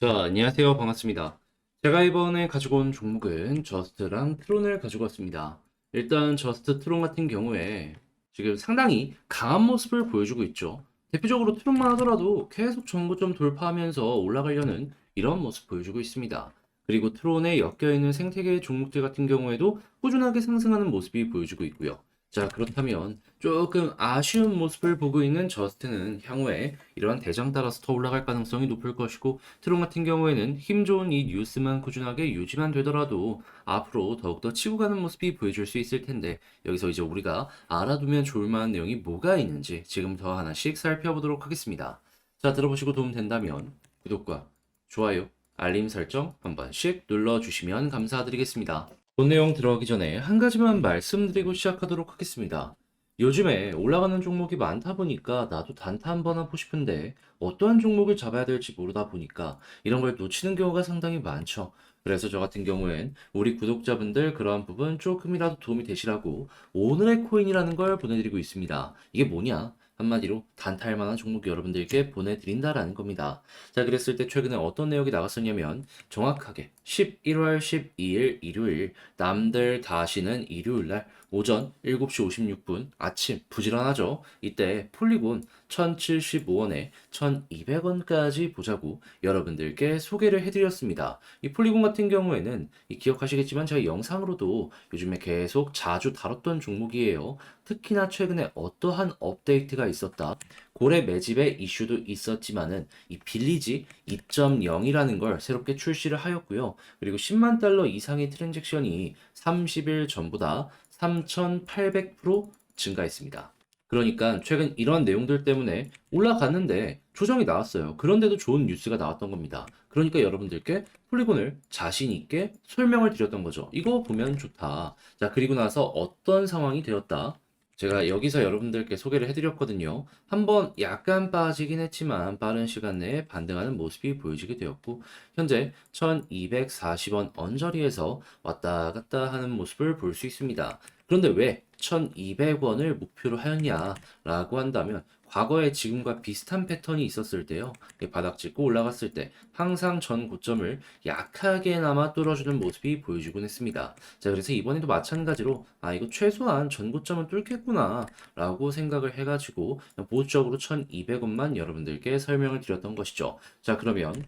자, 안녕하세요. 반갑습니다. 제가 이번에 가지고 온 종목은 저스트랑 트론을 가지고 왔습니다. 일단 저스트 트론 같은 경우에 지금 상당히 강한 모습을 보여주고 있죠. 대표적으로 트론만 하더라도 계속 전고점 돌파하면서 올라가려는 이런 모습 보여주고 있습니다. 그리고 트론에 엮여있는 생태계 종목들 같은 경우에도 꾸준하게 상승하는 모습이 보여주고 있고요. 자, 그렇다면 조금 아쉬운 모습을 보고 있는 저스트는 향후에 이러한 대장 따라서 더 올라갈 가능성이 높을 것이고, 트론 같은 경우에는 힘 좋은 이 뉴스만 꾸준하게 유지만 되더라도 앞으로 더욱더 치고 가는 모습이 보여줄 수 있을 텐데, 여기서 이제 우리가 알아두면 좋을 만한 내용이 뭐가 있는지 지금부터 하나씩 살펴보도록 하겠습니다. 자, 들어보시고 도움 된다면 구독과 좋아요, 알림 설정 한 번씩 눌러주시면 감사드리겠습니다. 본 내용 들어가기 전에 한 가지만 말씀드리고 시작하도록 하겠습니다. 요즘에 올라가는 종목이 많다 보니까 나도 단타 한번 하고 싶은데 어떠한 종목을 잡아야 될지 모르다 보니까 이런 걸 놓치는 경우가 상당히 많죠. 그래서 저 같은 경우엔 우리 구독자분들 그러한 부분 조금이라도 도움이 되시라고 오늘의 코인이라는 걸 보내드리고 있습니다. 이게 뭐냐? 한마디로 단타할 만한 종목 여러분들께 보내드린다라는 겁니다. 자, 그랬을 때 최근에 어떤 내용이 나갔었냐면 정확하게 11월 12일 일요일 남들 다 쉬는 일요일 날 오전 7시 56분 아침 부지런하죠. 이때 폴리곤 1075원에 1200원까지 보자고 여러분들께 소개를 해드렸습니다. 이 폴리곤 같은 경우에는 기억하시겠지만 제가 영상으로도 요즘에 계속 자주 다뤘던 종목이에요. 특히나 최근에 어떠한 업데이트가 있었다. 고래 매집의 이슈도 있었지만은 이 빌리지 2.0이라는 걸 새롭게 출시를 하였고요. 그리고 10만 달러 이상의 트랜잭션이 30일 전보다 3,800% 증가했습니다. 그러니까 최근 이런 내용들 때문에 올라갔는데 조정이 나왔어요. 그런데도 좋은 뉴스가 나왔던 겁니다. 그러니까 여러분들께 폴리곤을 자신 있게 설명을 드렸던 거죠. 이거 보면 좋다. 자, 그리고 나서 어떤 상황이 되었다. 제가 여기서 여러분들께 소개를 해드렸거든요. 한번 약간 빠지긴 했지만 빠른 시간 내에 반등하는 모습이 보여지게 되었고, 현재 1240원 언저리에서 왔다 갔다 하는 모습을 볼 수 있습니다. 그런데 왜 1200원을 목표로 하였냐라고 한다면 과거에 지금과 비슷한 패턴이 있었을 때요. 바닥 찍고 올라갔을 때 항상 전 고점을 약하게나마 뚫어주는 모습이 보여주곤 했습니다. 자, 그래서 이번에도 마찬가지로 이거 최소한 전 고점은 뚫겠구나 라고 생각을 해가지고 보수적으로 1200원만 여러분들께 설명을 드렸던 것이죠. 자, 그러면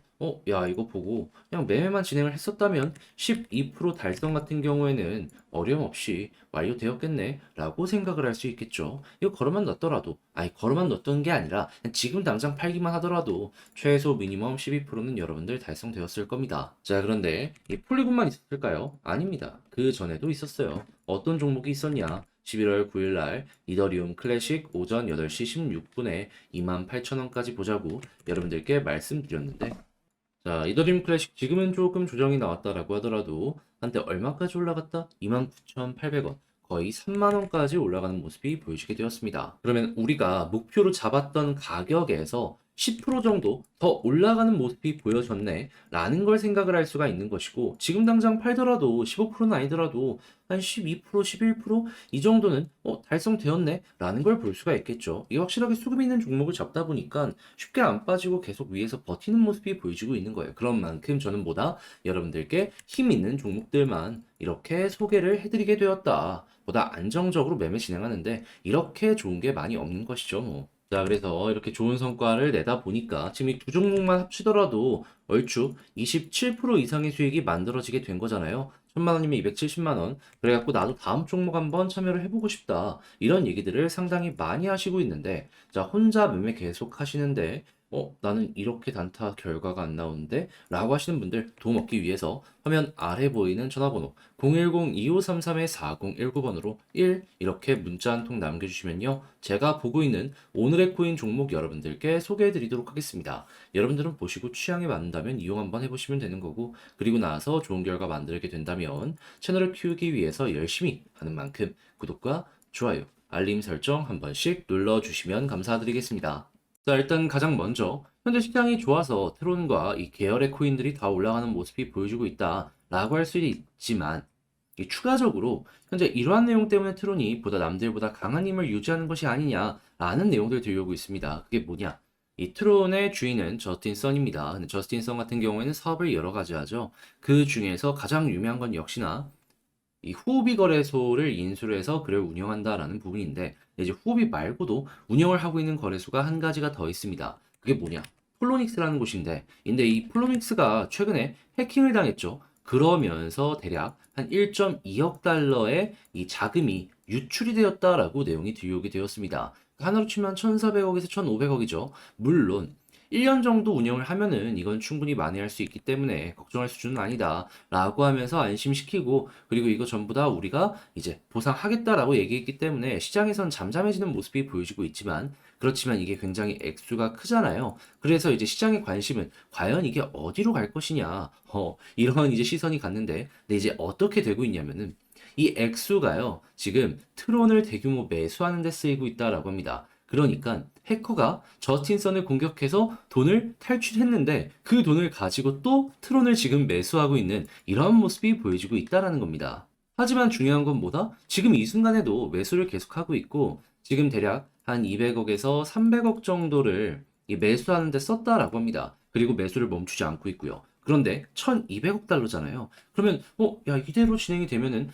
야, 이거 보고 그냥 매매만 진행을 했었다면 12% 달성 같은 경우에는 어려움 없이 완료되었겠네 라고 생각을 할 수 있겠죠. 이거 걸어만 넣었더라도, 걸어만 넣었던 게 아니라 그냥 지금 당장 팔기만 하더라도 최소 미니멈 12%는 여러분들 달성되었을 겁니다. 자, 그런데 이 폴리곤만 있었을까요? 아닙니다. 그 전에도 있었어요. 어떤 종목이 있었냐? 11월 9일 날 이더리움 클래식 오전 8시 16분에 28,000원까지 보자고 여러분들께 말씀드렸는데, 자, 이더리움 클래식 지금은 조금 조정이 나왔다라고 하더라도 한때 얼마까지 올라갔다? 29,800원. 거의 3만 원까지 올라가는 모습이 보여지게 되었습니다. 그러면 우리가 목표로 잡았던 가격에서 10% 정도 더 올라가는 모습이 보여졌네 라는 걸 생각을 할 수가 있는 것이고, 지금 당장 팔더라도 15%는 아니더라도 한 12%, 11%이 정도는 달성되었네 라는 걸 볼 수가 있겠죠. 이 확실하게 수급 있는 종목을 잡다 보니까 쉽게 안 빠지고 계속 위에서 버티는 모습이 보여지고 있는 거예요. 그런 만큼 저는 보다 여러분들께 힘 있는 종목들만 이렇게 소개를 해드리게 되었다. 보다 안정적으로 매매 진행하는데 이렇게 좋은 게 많이 없는 것이죠, 뭐. 자, 그래서 이렇게 좋은 성과를 내다 보니까 지금 이 두 종목만 합치더라도 얼추 27% 이상의 수익이 만들어지게 된 거잖아요. 1000만 원이면 270만 원. 그래갖고 나도 다음 종목 한번 참여를 해보고 싶다. 이런 얘기들을 상당히 많이 하시고 있는데, 자, 혼자 매매 계속 하시는데, 나는 이렇게 단타 결과가 안 나오는데? 라고 하시는 분들 도움 얻기 위해서 화면 아래 보이는 전화번호 010-2533-4019번으로 1 이렇게 문자 한 통 남겨주시면요. 제가 보고 있는 오늘의 코인 종목 여러분들께 소개해 드리도록 하겠습니다. 여러분들은 보시고 취향에 맞는다면 이용 한번 해보시면 되는 거고, 그리고 나서 좋은 결과 만들게 된다면 채널을 키우기 위해서 열심히 하는 만큼 구독과 좋아요, 알림 설정 한 번씩 눌러주시면 감사드리겠습니다. 자, 일단 가장 먼저 현재 시장이 좋아서 트론과 이 계열의 코인들이 다 올라가는 모습이 보여주고 있다라고 할 수 있지만, 이 추가적으로 현재 이러한 내용 때문에 트론이 보다 남들보다 강한 힘을 유지하는 것이 아니냐라는 내용들 들려오고 있습니다. 그게 뭐냐? 이 트론의 주인은 저스틴 선입니다. 근데 저스틴 선 같은 경우에는 사업을 여러 가지 하죠. 그 중에서 가장 유명한 건 역시나 이 후오비 거래소를 인수를 해서 그를 운영한다라는 부분인데 이제 후오비 말고도 운영을 하고 있는 거래소가 한 가지가 더 있습니다. 그게 뭐냐? 폴로닉스라는 곳인데, 근데 이 폴로닉스가 최근에 해킹을 당했죠. 그러면서 대략 한 1.2억 달러의 이 자금이 유출이 되었다라고 내용이 들려오게 되었습니다. 하나로 치면 1,400억에서 1,500억이죠. 물론 1년 정도 운영을 하면은 이건 충분히 만회할 수 있기 때문에 걱정할 수준은 아니다. 라고 하면서 안심시키고, 그리고 이거 전부 다 우리가 이제 보상하겠다라고 얘기했기 때문에 시장에선 잠잠해지는 모습이 보여지고 있지만, 그렇지만 이게 굉장히 액수가 크잖아요. 그래서 이제 시장의 관심은 과연 이게 어디로 갈 것이냐, 이런 이제 시선이 갔는데, 근데 이제 어떻게 되고 있냐면은 이 액수가요, 지금 트론을 대규모 매수하는 데 쓰이고 있다라고 합니다. 그러니까 해커가 저스틴선을 공격해서 돈을 탈취했는데 그 돈을 가지고 또 트론을 지금 매수하고 있는 이런 모습이 보여지고 있다라는 겁니다. 하지만 중요한 건 뭐다? 지금 이 순간에도 매수를 계속하고 있고 지금 대략 한 200억에서 300억 정도를 이 매수하는 데 썼다라고 합니다. 그리고 매수를 멈추지 않고 있고요. 그런데 1200억 달러잖아요. 그러면 야, 이대로 진행이 되면은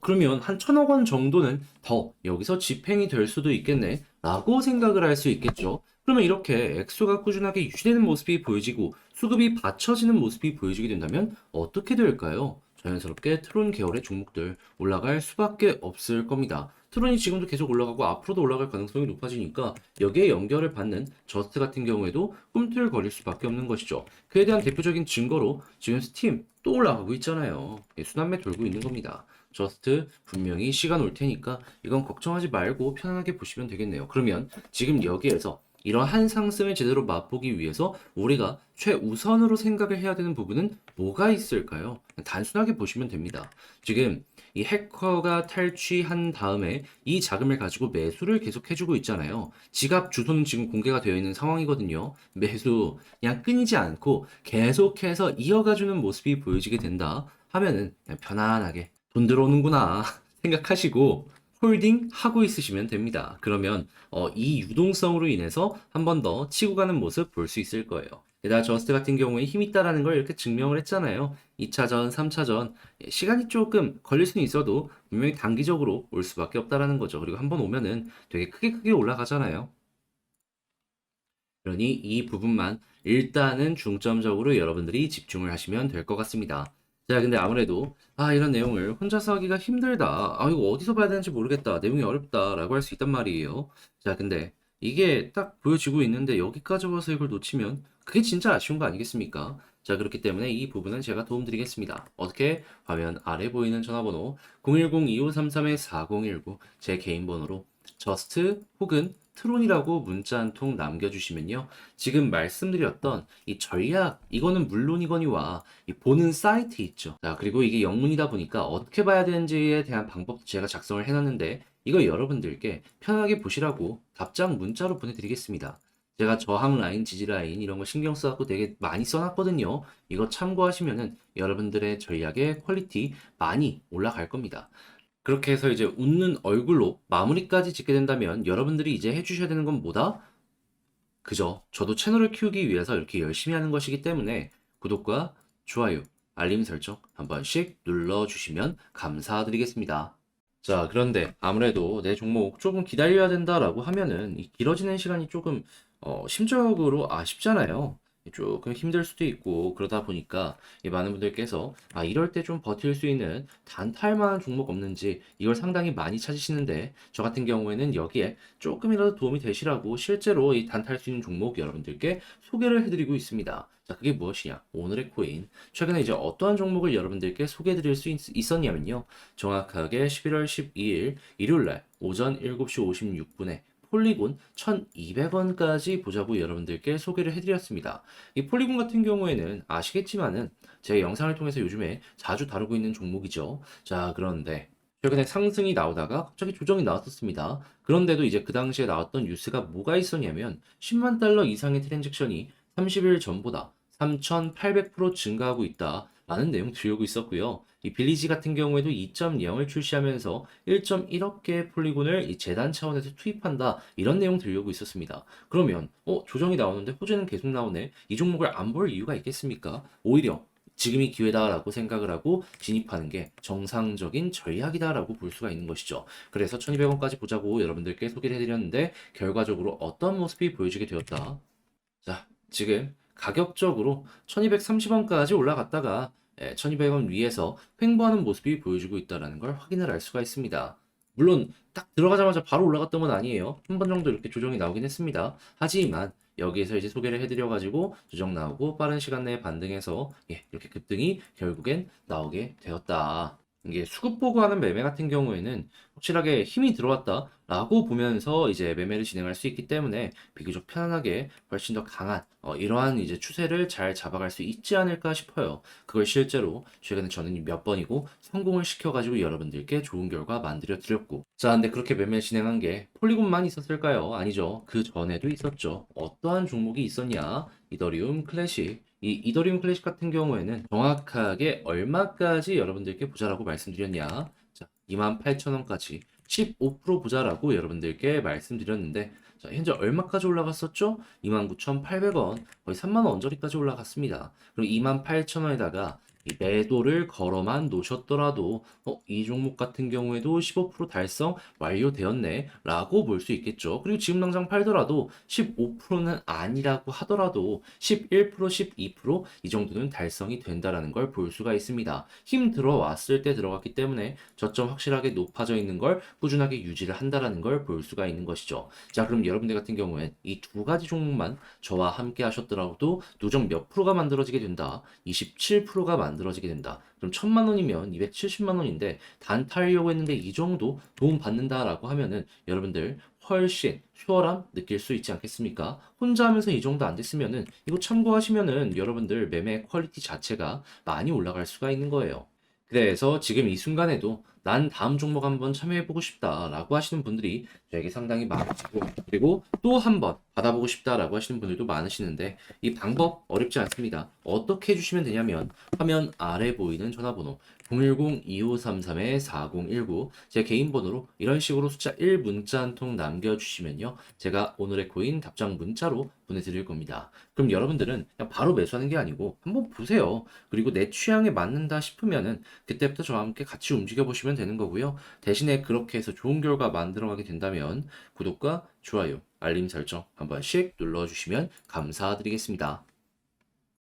그러면 한 1000억 원 정도는 더 여기서 집행이 될 수도 있겠네. 라고 생각을 할 수 있겠죠. 그러면 이렇게 액수가 꾸준하게 유지되는 모습이 보여지고 수급이 받쳐지는 모습이 보여지게 된다면 어떻게 될까요? 자연스럽게 트론 계열의 종목들 올라갈 수밖에 없을 겁니다. 트론이 지금도 계속 올라가고 앞으로도 올라갈 가능성이 높아지니까 여기에 연결을 받는 저스트 같은 경우에도 꿈틀거릴 수밖에 없는 것이죠. 그에 대한 대표적인 증거로 지금 스팀 또 올라가고 있잖아요. 순환매 돌고 있는 겁니다. 저스트 분명히 시간 올 테니까 이건 걱정하지 말고 편안하게 보시면 되겠네요. 그러면 지금 여기에서 이러한 상승을 제대로 맛보기 위해서 우리가 최우선으로 생각을 해야 되는 부분은 뭐가 있을까요? 단순하게 보시면 됩니다. 지금 이 해커가 탈취한 다음에 이 자금을 가지고 매수를 계속 해주고 있잖아요. 지갑 주소는 지금 공개가 되어 있는 상황이거든요. 매수 그냥 끊이지 않고 계속해서 이어가주는 모습이 보여지게 된다 하면은 그냥 편안하게 돈 들어오는구나 생각하시고 홀딩 하고 있으시면 됩니다. 그러면 이 유동성으로 인해서 한 번 더 치고 가는 모습 볼 수 있을 거예요. 게다가 저스트 같은 경우에 힘 있다라는 걸 이렇게 증명을 했잖아요. 2차전, 3차전 시간이 조금 걸릴 수는 있어도 분명히 단기적으로 올 수밖에 없다라는 거죠. 그리고 한 번 오면은 되게 크게 올라가잖아요. 그러니 이 부분만 일단은 중점적으로 여러분들이 집중을 하시면 될 것 같습니다. 자, 근데 아무래도 이런 내용을 혼자서 하기가 힘들다. 이거 어디서 봐야 되는지 모르겠다. 내용이 어렵다라고 할 수 있단 말이에요. 자, 근데 이게 딱 보여지고 있는데 여기까지 와서 이걸 놓치면 그게 진짜 아쉬운 거 아니겠습니까? 자, 그렇기 때문에 이 부분은 제가 도움드리겠습니다. 어떻게? 화면 아래 보이는 전화번호 010-2533-4019 제 개인 번호로 저스트 혹은 트론이라고 문자 한 통 남겨주시면요. 지금 말씀드렸던 이 전략, 이거는 물론이거니와 이 보는 사이트 있죠. 자, 그리고 이게 영문이다 보니까 어떻게 봐야 되는지에 대한 방법도 제가 작성을 해놨는데 이거 여러분들께 편하게 보시라고 답장 문자로 보내드리겠습니다. 제가 저항 라인, 지지 라인 이런 거 신경 써갖고 되게 많이 써놨거든요. 이거 참고하시면은 여러분들의 전략의 퀄리티 많이 올라갈 겁니다. 그렇게 해서 이제 웃는 얼굴로 마무리까지 짓게 된다면 여러분들이 이제 해주셔야 되는 건 뭐다? 그죠? 저도 채널을 키우기 위해서 이렇게 열심히 하는 것이기 때문에 구독과 좋아요, 알림 설정 한 번씩 눌러주시면 감사드리겠습니다. 자, 그런데 아무래도 내 종목 조금 기다려야 된다라고 하면은 이 길어지는 시간이 조금 심적으로 아쉽잖아요. 조금 힘들 수도 있고 그러다 보니까 이 많은 분들께서 이럴 때 좀 버틸 수 있는 단타할 만한 종목 없는지 이걸 상당히 많이 찾으시는데 저 같은 경우에는 여기에 조금이라도 도움이 되시라고 실제로 이 단타할 수 있는 종목 여러분들께 소개를 해드리고 있습니다. 자, 그게 무엇이냐? 오늘의 코인. 최근에 이제 어떠한 종목을 여러분들께 소개해 드릴 수 있었냐면요. 정확하게 11월 12일 일요일날 오전 7시 56분에 폴리곤 1200원까지 보자고 여러분들께 소개를 해드렸습니다. 이 폴리곤 같은 경우에는 아시겠지만은 제 영상을 통해서 요즘에 자주 다루고 있는 종목이죠. 자, 그런데 최근에 상승이 나오다가 갑자기 조정이 나왔었습니다. 그런데도 이제 그 당시에 나왔던 뉴스가 뭐가 있었냐면 10만 달러 이상의 트랜잭션이 30일 전보다 3,800% 증가하고 있다. 많은 내용 들고 있었고요. 이 빌리지 같은 경우에도 2.0을 출시하면서 1.1억 개의 폴리곤을 이 재단 차원에서 투입한다. 이런 내용 들려오고 있었습니다. 그러면 조정이 나오는데 호재는 계속 나오네. 이 종목을 안 볼 이유가 있겠습니까? 오히려 지금이 기회다라고 생각을 하고 진입하는 게 정상적인 전략이다라고 볼 수가 있는 것이죠. 그래서 1200원까지 보자고 여러분들께 소개를 해드렸는데 결과적으로 어떤 모습이 보여지게 되었다. 자, 지금 가격적으로 1230원까지 올라갔다가 1200원 위에서 횡보하는 모습이 보여주고 있다는 걸 확인을 할 수가 있습니다. 물론 딱 들어가자마자 바로 올라갔던 건 아니에요. 한 번 정도 이렇게 조정이 나오긴 했습니다. 하지만 여기에서 이제 소개를 해드려가지고 조정 나오고 빠른 시간 내에 반등해서 이렇게 급등이 결국엔 나오게 되었다. 이게 수급 보고하는 매매 같은 경우에는 확실하게 힘이 들어왔다라고 보면서 이제 매매를 진행할 수 있기 때문에 비교적 편안하게 훨씬 더 강한 이러한 이제 추세를 잘 잡아갈 수 있지 않을까 싶어요. 그걸 실제로 최근에 저는 몇 번이고 성공을 시켜가지고 여러분들께 좋은 결과 만들어 드렸고. 자, 근데 그렇게 매매 진행한 게 폴리곤만 있었을까요? 아니죠. 그 전에도 있었죠. 어떠한 종목이 있었냐? 이더리움 클래식. 이 이더리움 클래식 같은 경우에는 정확하게 얼마까지 여러분들께 보자라고 말씀드렸냐? 자, 28,000원까지 15% 보자라고 여러분들께 말씀드렸는데 자, 현재 얼마까지 올라갔었죠? 29,800원, 거의 3만원 언저리까지 올라갔습니다. 그럼 28,000원에다가 이 매도를 걸어만 놓으셨더라도 이 종목 같은 경우에도 15% 달성 완료되었네 라고 볼 수 있겠죠. 그리고 지금 당장 팔더라도 15%는 아니라고 하더라도 11%, 12%이 정도는 달성이 된다라는 걸 볼 수가 있습니다. 힘 들어왔을 때 들어갔기 때문에 저점 확실하게 높아져 있는 걸 꾸준하게 유지를 한다라는 걸 볼 수가 있는 것이죠. 자, 그럼 여러분들 같은 경우엔 이 두 가지 종목만 저와 함께 하셨더라도 누적 몇 프로가 만들어지게 된다. 27%가 만들어지게 된다. 그럼 1000만 원이면 270만 원인데 단타하려고 했는데 이 정도 도움 받는다라고 하면은 여러분들 훨씬 수월함 느낄 수 있지 않겠습니까? 혼자 하면서 이 정도 안 됐으면은 이거 참고하시면은 여러분들 매매 퀄리티 자체가 많이 올라갈 수가 있는 거예요. 그래서 지금 이 순간에도 난 다음 종목 한번 참여해보고 싶다라고 하시는 분들이 저에게 상당히 많으시고 그리고 또 한번 받아보고 싶다라고 하시는 분들도 많으시는데 이 방법 어렵지 않습니다. 어떻게 해주시면 되냐면 화면 아래 보이는 전화번호 010-2533-4019 제 개인 번호로 이런 식으로 숫자 1 문자 한 통 남겨주시면요. 제가 오늘의 코인 답장 문자로 보내드릴 겁니다. 그럼 여러분들은 그냥 바로 매수하는 게 아니고 한번 보세요. 그리고 내 취향에 맞는다 싶으면은 그때부터 저와 함께 같이 움직여 보시면 되는 거고요. 대신에 그렇게 해서 좋은 결과 만들어가게 된다면 구독과 좋아요, 알림 설정 한 번씩 눌러주시면 감사드리겠습니다.